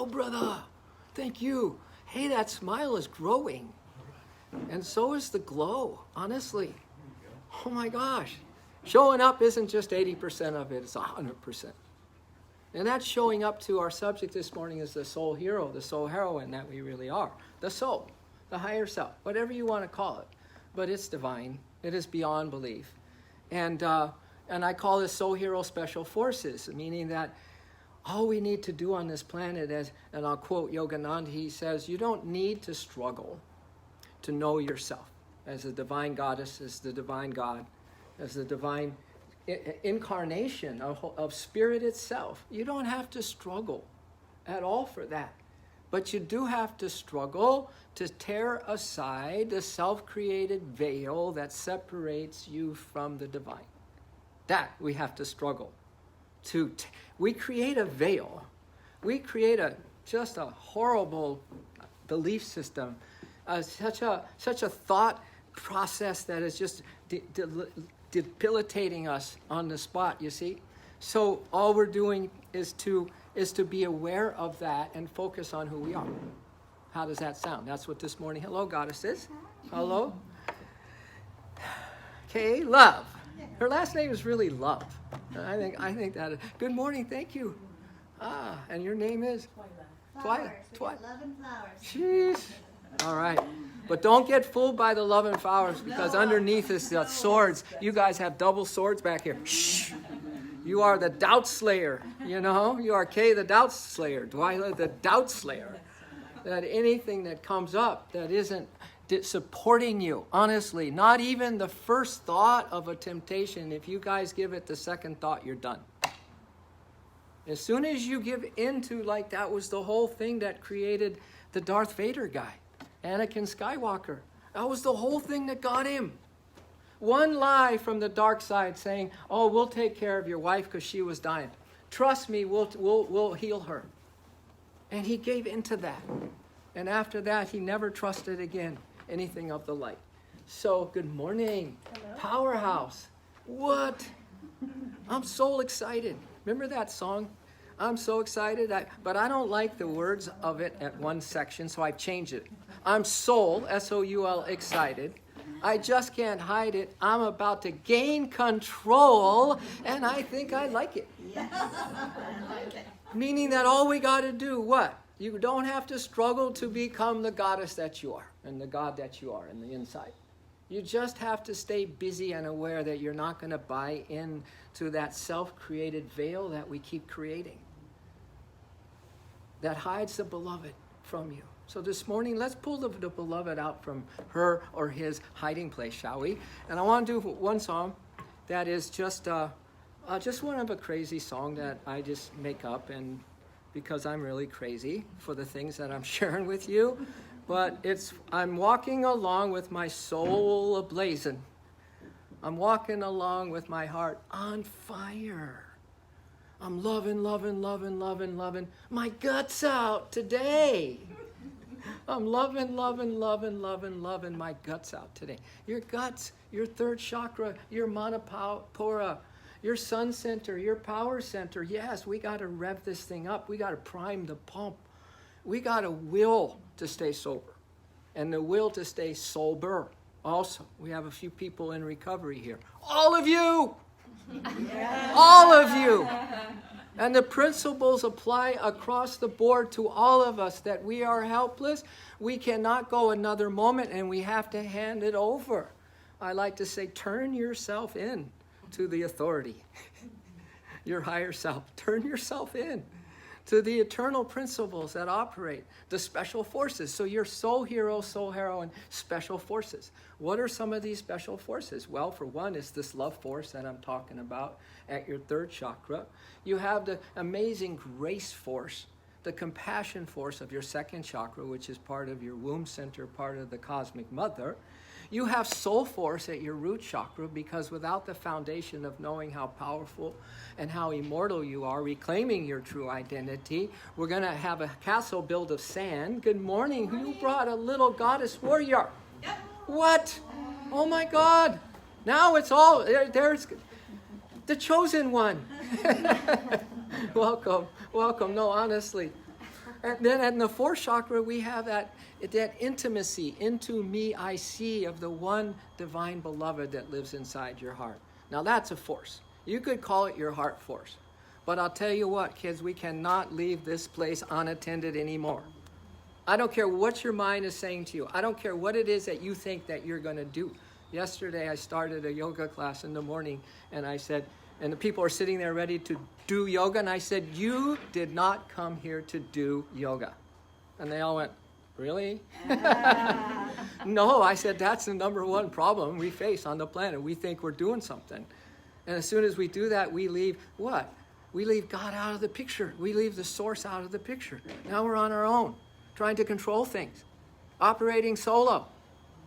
Oh, brother, thank you. Hey, that smile is growing. And so is the glow, honestly. Oh my gosh. Showing up isn't just 80% of it, it's 100%. And that's showing up to our subject this morning is the soul hero, the soul heroine that we really are. The soul, the higher self, whatever you want to call it. But it's divine. It is beyond belief. And I call this soul hero special forces, meaning that all we need to do on this planet, and I'll quote Yogananda, he says, you don't need to struggle to know yourself as the divine goddess, as the divine God, as the divine incarnation of spirit itself. You don't have to struggle at all for that. But you do have to struggle to tear aside the self-created veil that separates you from the divine. That we have to struggle. We create a veil. We create just a horrible belief system, such a thought process that is just debilitating us on the spot, you see. So all we're doing is to be aware of that and focus on who we are. How does that sound? That's what this morning, hello, goddesses. Hello. Okay, Love. Her last name is really Love. I think that. Good morning, thank you. And your name is? Flowers. Love and flowers. Jeez. All right. But don't get fooled by the love and flowers, because underneath is the swords. You guys have double swords back here. Shh. You are the doubt slayer. You know, you are Kay the doubt slayer, Dwyla the doubt slayer. That anything that comes up that isn't supporting you, honestly, not even the first thought of a temptation, if you guys give it the second thought, you're done. As soon as you give into, like that was the whole thing that created the Darth Vader guy, Anakin Skywalker. That was the whole thing that got him. One lie from the dark side saying, oh, we'll take care of your wife because she was dying. Trust me, we'll heal her. And he gave into that. And after that, he never trusted again anything of the light. So, good morning. Hello. Powerhouse. What? I'm so excited. Remember that song? I'm so excited, but I don't like the words of it at one section, so I've changed it. I'm soul, S-O-U-L, excited. I just can't hide it. I'm about to gain control, and I think I like it. Yes. I like it. Meaning that all we got to do, what? You don't have to struggle to become the goddess that you are and the God that you are in the inside. You just have to stay busy and aware that you're not going to buy into that self-created veil that we keep creating that hides the beloved from you. So this morning, let's pull the beloved out from her or his hiding place, shall we? And I want to do one song that is just one of a crazy song that I just make up, and because I'm really crazy for the things that I'm sharing with you. But I'm walking along with my soul ablazing. I'm walking along with my heart on fire. I'm loving, loving, loving, loving, loving my guts out today. I'm loving, loving, loving, loving, loving my guts out today. Your guts, your third chakra, your Manipura, your sun center, your power center. Yes, we got to rev this thing up. We got to prime the pump. We got a will to stay sober and the will to stay sober. Also, we have a few people in recovery here. All of you! Yeah. All of you! And the principles apply across the board to all of us, that we are helpless. We cannot go another moment, and we have to hand it over. I like to say, turn yourself in to the authority, your higher self. Turn yourself in to the eternal principles that operate, the special forces. So you're soul hero, soul heroine, special forces. What are some of these special forces? Well, for one, it's this love force that I'm talking about at your third chakra. You have the amazing grace force, the compassion force of your second chakra, which is part of your womb center, part of the cosmic mother. You have soul force at your root chakra, because without the foundation of knowing how powerful and how immortal you are, reclaiming your true identity, we're going to have a castle built of sand. Good morning. Who brought a little goddess warrior? Yep. What? Oh my God. Now it's all, there's the chosen one. Welcome. Welcome. No, honestly. And then in the fourth chakra, we have that intimacy, into me I see, of the one divine beloved that lives inside your heart. Now that's a force. You could call it your heart force. But I'll tell you what, kids, we cannot leave this place unattended anymore. I don't care what your mind is saying to you. I don't care what it is that you think that you're going to do. Yesterday, I started a yoga class in the morning, and I said, and the people are sitting there ready to do yoga, and I said, you did not come here to do yoga. And they all went, really? No, I said, that's the number one problem we face on the planet. We think we're doing something. And as soon as we do that, we leave what? We leave God out of the picture. We leave the source out of the picture. Now we're on our own, trying to control things, operating solo.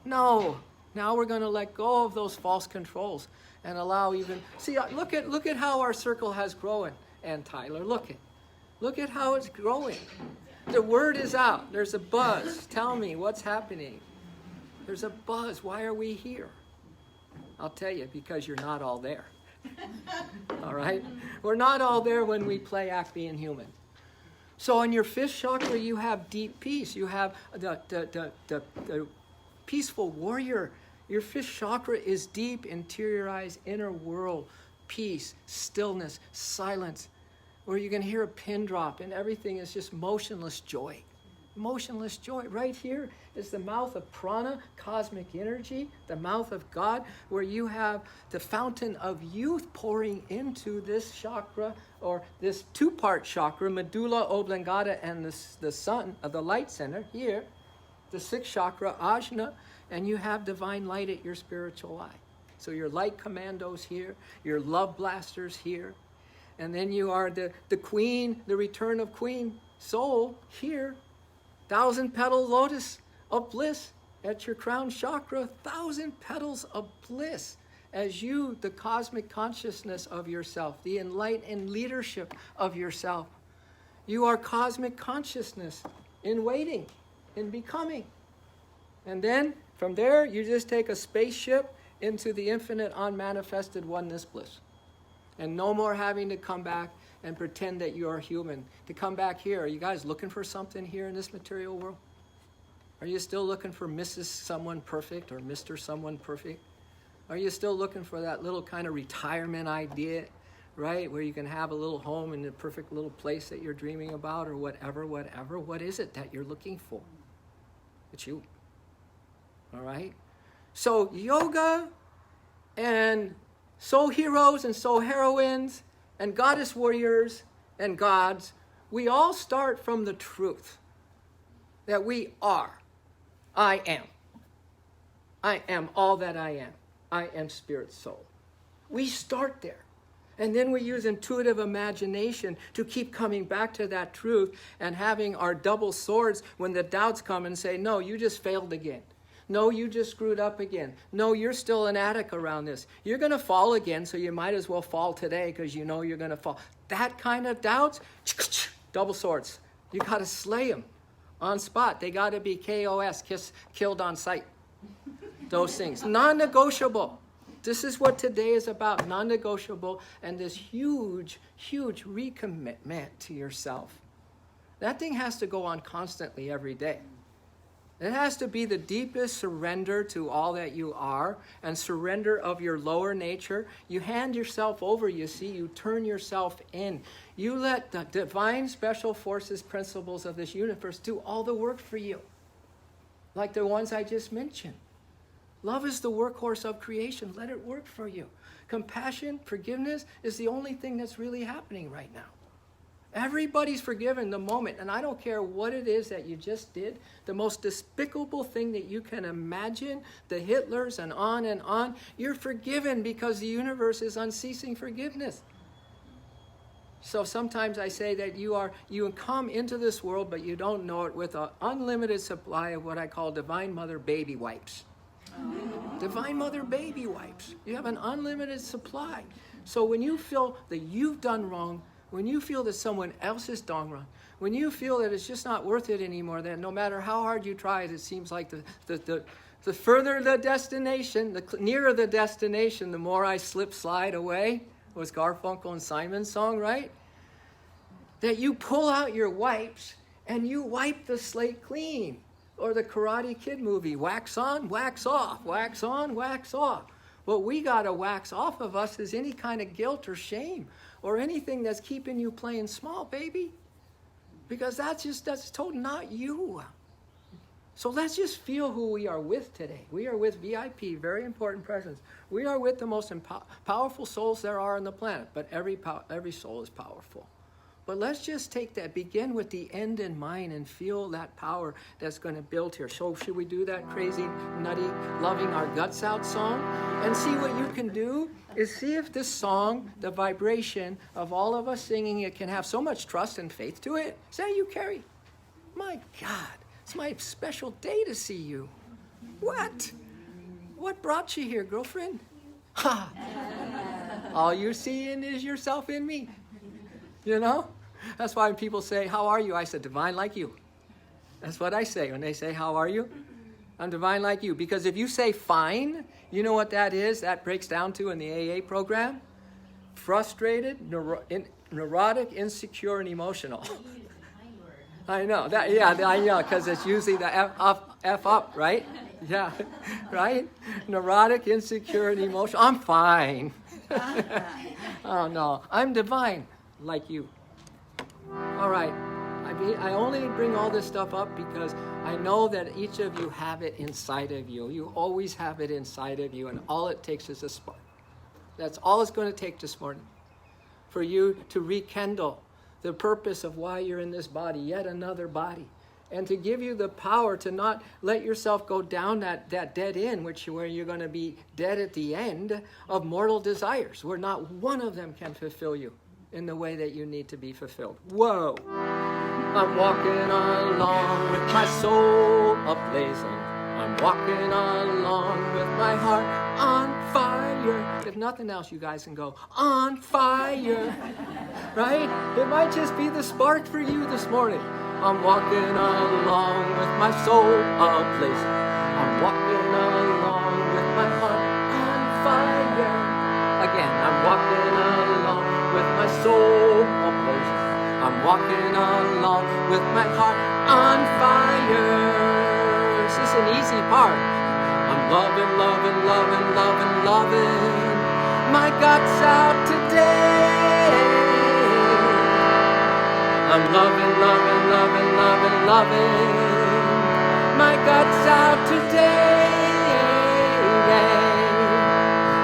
No, now we're going to let go of those false controls and allow even, see, look at how our circle has grown, and Tyler, look at how it's growing. The word is out. There's a buzz. Tell me what's happening. There's a buzz. Why are we here? I'll tell you, because you're not all there. All right? We're not all there when we play act being human. So in your fifth chakra, you have deep peace. You have the peaceful warrior. Your fifth chakra is deep, interiorized, inner world, peace, stillness, silence, where you can hear a pin drop and everything is just motionless joy. Motionless joy. Right here is the mouth of prana, cosmic energy, the mouth of God, where you have the fountain of youth pouring into this chakra, or this two-part chakra, medulla oblongata, and the sun, the light center here, the sixth chakra, ajna, and you have divine light at your spiritual eye. So your light commandos here, your love blasters here, and then you are the queen, the return of queen soul here. 1,000-petal lotus of bliss at your crown chakra. 1,000 petals of bliss as you, the cosmic consciousness of yourself, the enlightened leadership of yourself. You are cosmic consciousness in waiting, in becoming. And then from there, you just take a spaceship into the infinite unmanifested oneness bliss. And no more having to come back and pretend that you are human. To come back here, are you guys looking for something here in this material world? Are you still looking for Mrs. Someone Perfect or Mr. Someone Perfect? Are you still looking for that little kind of retirement idea, right? Where you can have a little home in the perfect little place that you're dreaming about, or whatever. What is it that you're looking for? It's you. All right? So yoga and soul heroes and soul heroines and goddess warriors and gods, we all start from the truth that we are. I am. I am all that I am. I am spirit soul. We start there. And then we use intuitive imagination to keep coming back to that truth and having our double swords when the doubts come and say, no, you just failed again. No, you just screwed up again. No, you're still an addict around this. You're going to fall again, so you might as well fall today because you know you're going to fall. That kind of doubts, double swords. You got to slay them on spot. They got to be KOS, killed on sight. Those things. Non-negotiable. This is what today is about, non-negotiable, and this huge, huge recommitment to yourself. That thing has to go on constantly every day. It has to be the deepest surrender to all that you are and surrender of your lower nature. You hand yourself over, you see, you turn yourself in. You let the divine special forces principles of this universe do all the work for you, like the ones I just mentioned. Love is the workhorse of creation. Let it work for you. Compassion, forgiveness is the only thing that's really happening right now. Everybody's forgiven the moment, and I don't care what it is that you just did, the most despicable thing that you can imagine, the Hitlers and on, you're forgiven because the universe is unceasing forgiveness. So sometimes I say that you come into this world, but you don't know it, with an unlimited supply of what I call Divine Mother baby wipes. Divine Mother baby wipes. You have an unlimited supply. So when you feel that you've done wrong, when you feel that someone else has done wrong, when you feel that it's just not worth it anymore, that no matter how hard you try it seems like the further the destination, the nearer the destination, the more I slide away, was Garfunkel and Simon's song, right? That you pull out your wipes and you wipe the slate clean. Or the Karate Kid movie, wax on, wax off, wax on, wax off. What we got to wax off of us is any kind of guilt or shame or anything that's keeping you playing small, baby. Because that's totally not you. So let's just feel who we are with today. We are with VIP, very important presence. We are with the most powerful souls there are on the planet, but every soul is powerful. But let's just take that, begin with the end in mind and feel that power that's going to build here. So should we do that crazy, nutty, loving our guts out song? And see what you can do is see if this song, the vibration of all of us singing it, can have so much trust and faith to it. Is that you, Carrie? My God, it's my special day to see you. What? What brought you here, girlfriend? Ha! All you're seeing is yourself in me. You know? That's why when people say, how are you? I said, divine like you. That's what I say when they say, how are you? I'm divine like you. Because if you say fine, you know what that is? That breaks down to in the AA program? Frustrated, neurotic, insecure, and emotional. I know. I know, because it's usually the F up, right? Yeah, right? Neurotic, insecure, and emotional. I'm fine. Oh, no. I'm divine. Like you. All right. I only bring all this stuff up because I know that each of you have it inside of you. You always have it inside of you, and all it takes is a spark. That's all it's going to take this morning for you to rekindle the purpose of why you're in this body, yet another body, and to give you the power to not let yourself go down that dead end, where you're going to be dead at the end of mortal desires, where not one of them can fulfill you in the way that you need to be fulfilled. Whoa! I'm walking along with my soul ablazing. I'm walking along with my heart on fire. If nothing else, you guys can go, on fire. Right? It might just be the spark for you this morning. I'm walking along with my soul ablazing. I'm walking along with my heart on fire. Again, I'm walking along with my soul ablazing. I'm walking along with my heart on fire. This is an easy part. I'm loving, loving, loving, loving, loving my guts out today. I'm loving, loving, loving, loving, loving my guts out today.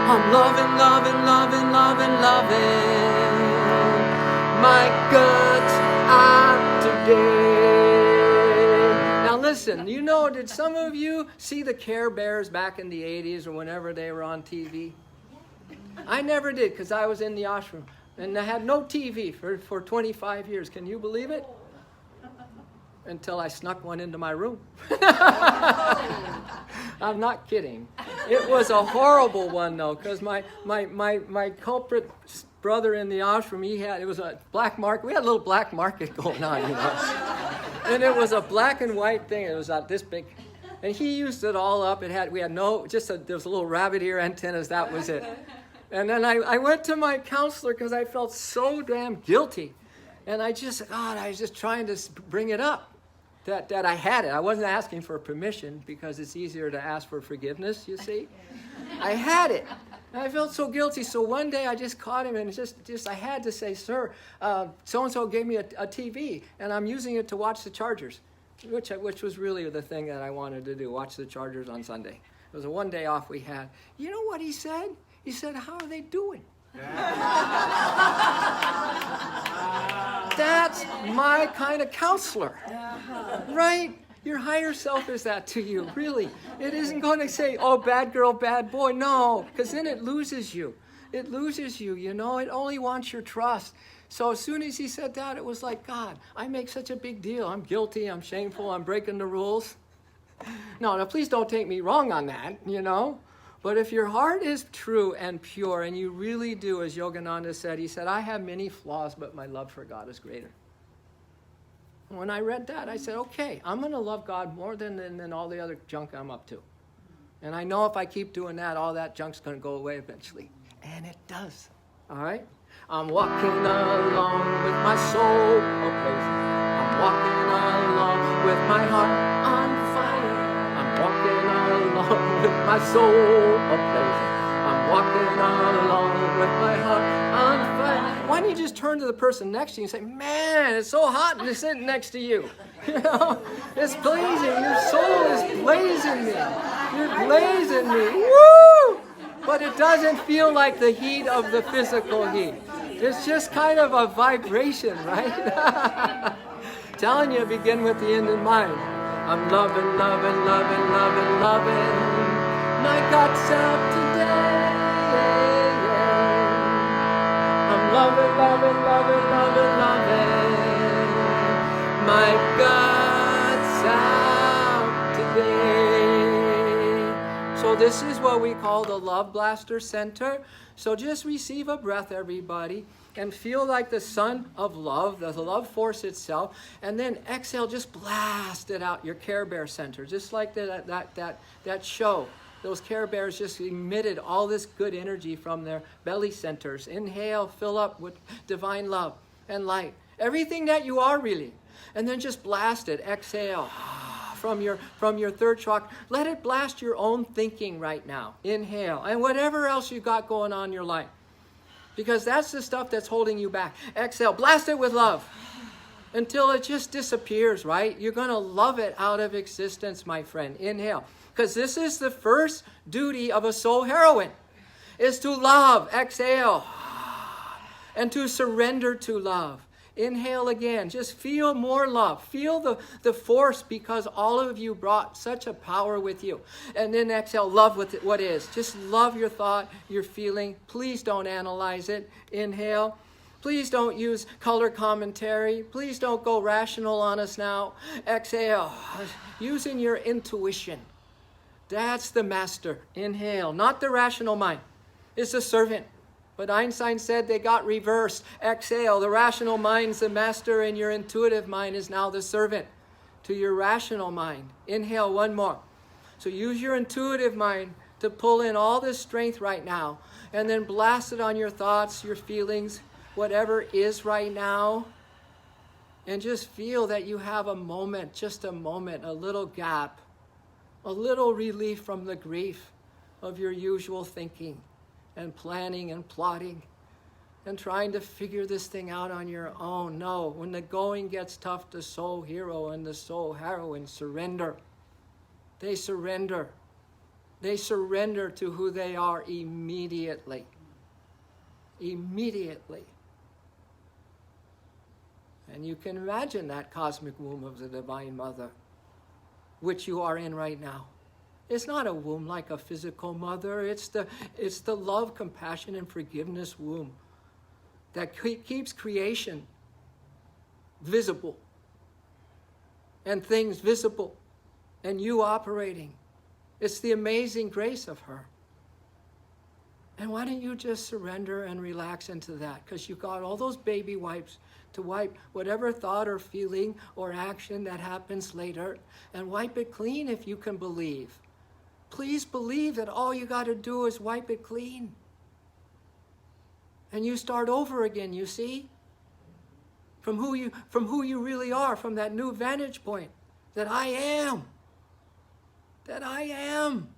I'm loving, loving, loving, loving, loving my guts out today. Now listen, did some of you see the Care Bears back in the 80s or whenever they were on TV? I never did because I was in the ashram. And I had no TV for 25 years. Can you believe it? Until I snuck one into my room. I'm not kidding. It was a horrible one, though, because my culprit brother in the ashram, it was a black market. We had a little black market going on, And it was a black and white thing. It was this big. And he used it all up. There was a little rabbit ear antennas. That was it. And then I went to my counselor because I felt so damn guilty. And I was just trying to bring it up, that I had it. I wasn't asking for permission because it's easier to ask for forgiveness, you see. I had it. And I felt so guilty. So one day I just caught him and I had to say, sir, so-and-so gave me a TV and I'm using it to watch the Chargers, which was really the thing that I wanted to do, watch the Chargers on Sunday. It was a one day off we had. You know what he said? He said, how are they doing? That's my kind of counselor, right? Your higher self is that to you, really. It isn't going to say, oh, bad girl, bad boy. No, because then it loses you. It loses you, It only wants your trust. So as soon as he said that, it was like, God, I make such a big deal. I'm guilty. I'm shameful. I'm breaking the rules. No, please don't take me wrong on that, But if your heart is true and pure, and you really do, as Yogananda said, he said, I have many flaws, but my love for God is greater. When I read that, I said, okay, I'm going to love God more than all the other junk I'm up to. And I know if I keep doing that, all that junk's going to go away eventually. And it does. All right? I'm walking along with my soul ablazing. I'm walking along with my heart on fire. I'm walking along with my soul ablaze. I'm walking along with my heart on fire. Why don't you just turn to the person next to you and say, man, it's so hot and they're sitting next to you. You know, it's blazing. Your soul is blazing me. You're blazing me. Woo! But it doesn't feel like the heat of the physical heat. It's just kind of a vibration, right? Telling you, begin with the end in mind. I'm loving, loving, loving, loving, loving my guts out today. I'm loving, loving, loving, loving, loving my guts out today. So this is what we call the Love Blaster Center. So just receive a breath, everybody, and feel like the sun of love, the love force itself, and then exhale, just blast it out, your Care Bear Center, just like that show. Those Care Bears just emitted all this good energy from their belly centers. Inhale, fill up with divine love and light. Everything that you are really. And then just blast it. Exhale from your third chakra. Let it blast your own thinking right now. Inhale. And whatever else you got going on in your life. Because that's the stuff that's holding you back. Exhale. Blast it with love. Until it just disappears, right? You're going to love it out of existence, my friend. Inhale. Because this is the first duty of a soul heroine, is to love. Exhale. And to surrender to love. Inhale again. Just feel more love. Feel the force, because all of you brought such a power with you. And then exhale. Love with what is. Just love your thought, your feeling. Please don't analyze it. Inhale. Please don't use color commentary. Please don't go rational on us now. Exhale. Using your intuition. That's the master. Inhale. Not the rational mind. It's the servant. But Einstein said they got reversed. Exhale. The rational mind's the master, and your intuitive mind is now the servant to your rational mind. Inhale. One more. So use your intuitive mind to pull in all this strength right now, and then blast it on your thoughts, your feelings, whatever is right now. And just feel that you have a moment, just a moment, a little gap, a little relief from the grief of your usual thinking and planning and plotting and trying to figure this thing out on your own. No, when the going gets tough, the soul hero and the soul heroine surrender. They surrender. They surrender to who they are immediately. Immediately. And you can imagine that cosmic womb of the Divine Mother, which you are in right now. It's not a womb like a physical mother. It's the love, compassion, and forgiveness womb that keeps creation visible and things visible and you operating. It's the amazing grace of her. And why don't you just surrender and relax into that? Because you got all those baby wipes to wipe whatever thought or feeling or action that happens later, and wipe it clean if you can believe. Please believe that all you got to do is wipe it clean. And you start over again, you see? From who you really are, from that new vantage point. That I am. That I am.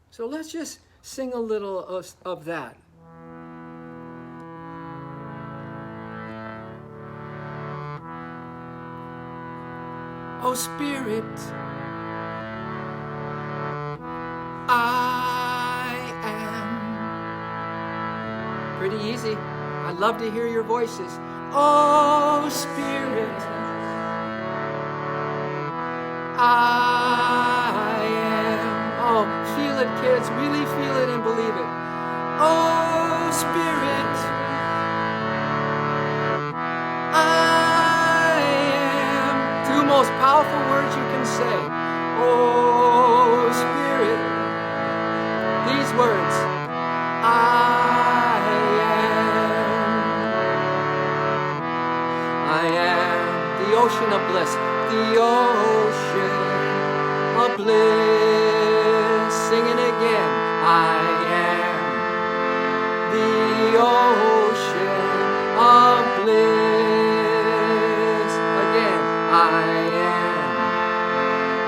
So let's just sing a little of that. Oh Spirit, I am. Pretty easy. I'd love to hear your voices. Oh Spirit, I am. Oh, feel it, kids. Really feel it and believe it. Oh Spirit, I am. Two most powerful words you can say. Oh Spirit. These words. I am the ocean of bliss. The ocean of bliss. Sing it again. I am the ocean of bliss. I am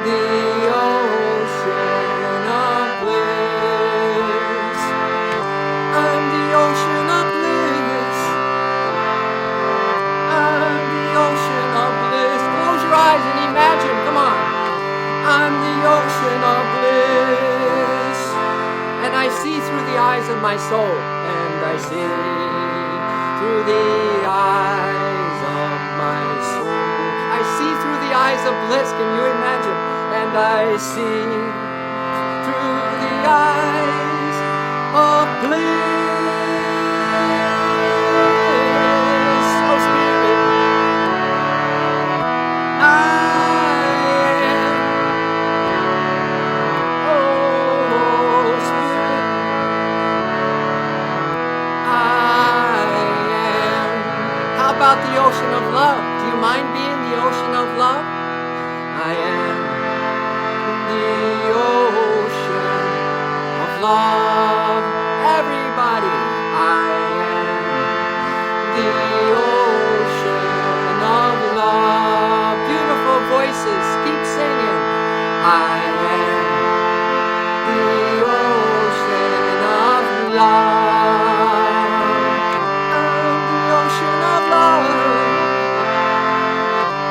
the ocean of bliss. I'm the ocean of bliss. I'm the ocean of bliss. Close your eyes and imagine. Come on. I'm the ocean of bliss. And I see through the eyes of my soul. And I see through the eyes of my soul. I see through the eyes of bliss. Can you imagine? And I see through the eyes of bliss. Oh, Spirit, I am. Oh, Spirit, I am. How about the ocean of love? Do you mind being the ocean of love? I am the ocean of love. Everybody, I am the ocean of love. Beautiful voices, keep singing. I am the ocean of love. I'm the ocean of love.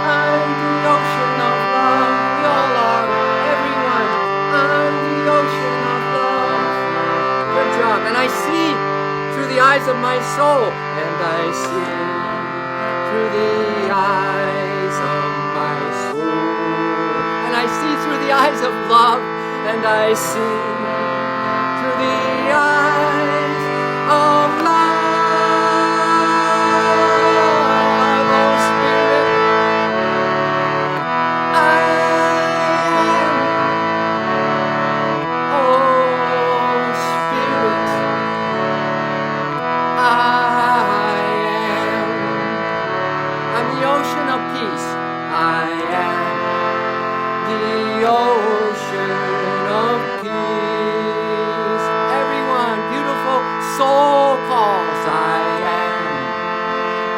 I'm the ocean of love. We all are. Everyone. I'm the ocean of love. Good job. And I see through the eyes of my soul. And I see through the eyes of my soul. And I see through the eyes of love. And I see through the eyes of love. Oh, Spirit, I am. Oh, Spirit, I am. I'm the ocean of peace. I am the ocean of peace. Everyone, beautiful soul calls. I am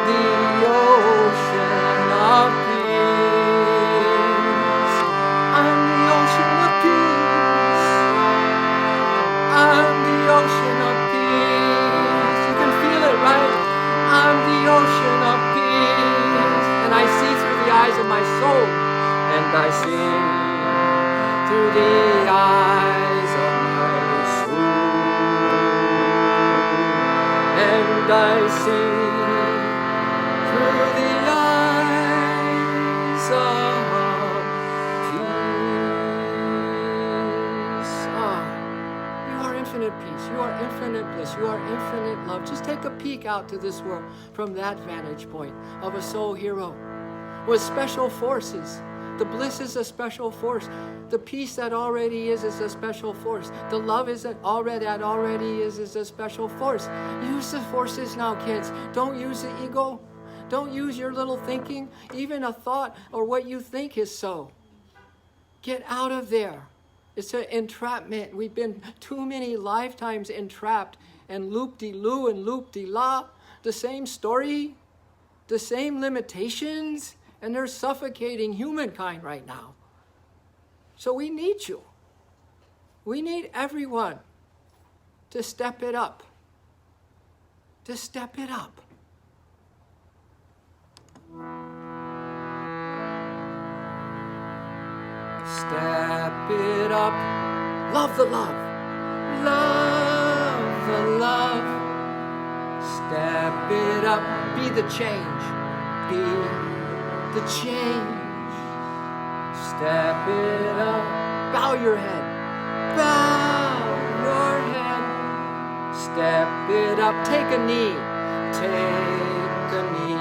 the ocean of peace. I'm the ocean of peace. I'm the ocean of peace. You can feel it, right? I'm the ocean of peace. And I see through the eyes of my soul. And I see through the eyes of my soul. And I see through the eyes of peace. You are infinite peace. You are infinite bliss. You are infinite love. Just take a peek out to this world from that vantage point of a soul hero with special forces. The bliss is a special force. The peace that already is a special force. The love is that already is a special force. Use the forces now, kids. Don't use the ego. Don't use your little thinking. Even a thought or what you think is so. Get out of there. It's an entrapment. We've been too many lifetimes entrapped and loop-de-loo and loop-de-la. The same story, the same limitations, and they're suffocating humankind right now. So we need you. We need everyone to step it up. To step it up. Step it up. Love the love. Love the love. Step it up. Be the change. Be the change. Step it up. Bow your head. Bow your head. Step it up. Take a knee. Take a knee.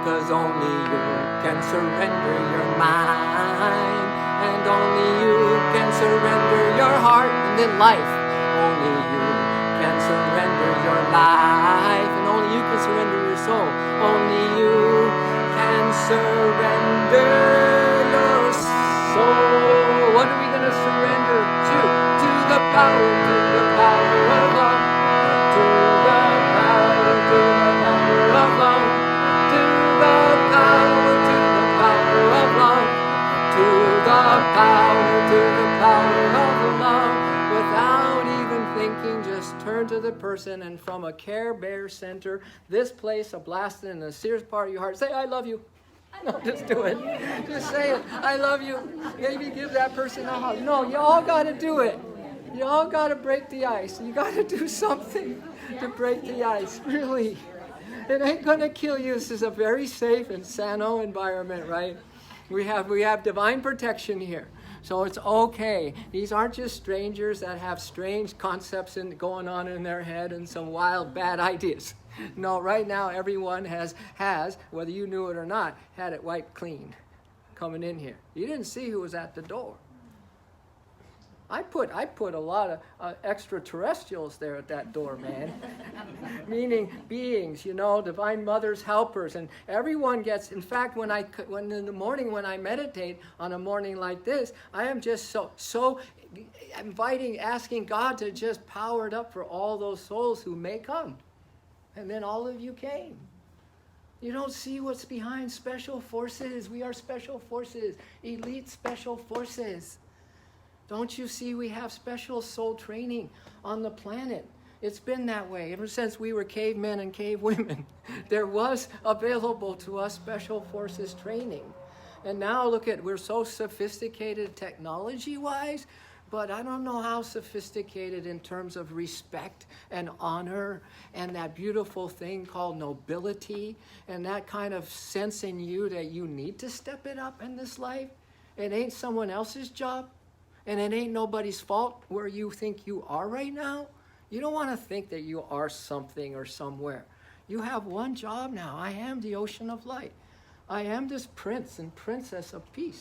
'Cause only you can surrender your mind. And only you can surrender your heart. And then life. Only you can surrender your life. And only you can surrender your soul. Only you can surrender your soul. What are we going to surrender to? To the power of love. To the power of love. To the power turn to the person, and from a Care Bear center, this place, a Blaston and a Sears part of your heart, say, I love you. No, just do it. Just say it. I love you. Maybe give that person a hug. No, you all got to do it. You all got to break the ice. You got to do something to break the ice. Really. It ain't going to kill you. This is a very safe and sano environment, right? We have divine protection here. So it's okay. These aren't just strangers that have strange concepts going on in their head and some wild, bad ideas. No, right now everyone has, whether you knew it or not, had it wiped clean coming in here. You didn't see who was at the door. I put a lot of extraterrestrials there at that door, man. Meaning beings, divine mothers, helpers, and everyone gets. In fact, when in the morning when I meditate on a morning like this, I am just so inviting, asking God to just power it up for all those souls who may come, and then all of you came. You don't see what's behind special forces. We are special forces, elite special forces. Don't you see we have special soul training on the planet? It's been that way ever since we were cavemen and cavewomen. There was available to us special forces training. And now look we're so sophisticated technology-wise, but I don't know how sophisticated in terms of respect and honor and that beautiful thing called nobility and that kind of sense in you that you need to step it up in this life. It ain't someone else's job. And it ain't nobody's fault where you think you are right now. You don't want to think that you are something or somewhere. You have one job now. I am the ocean of light. I am this prince and princess of peace.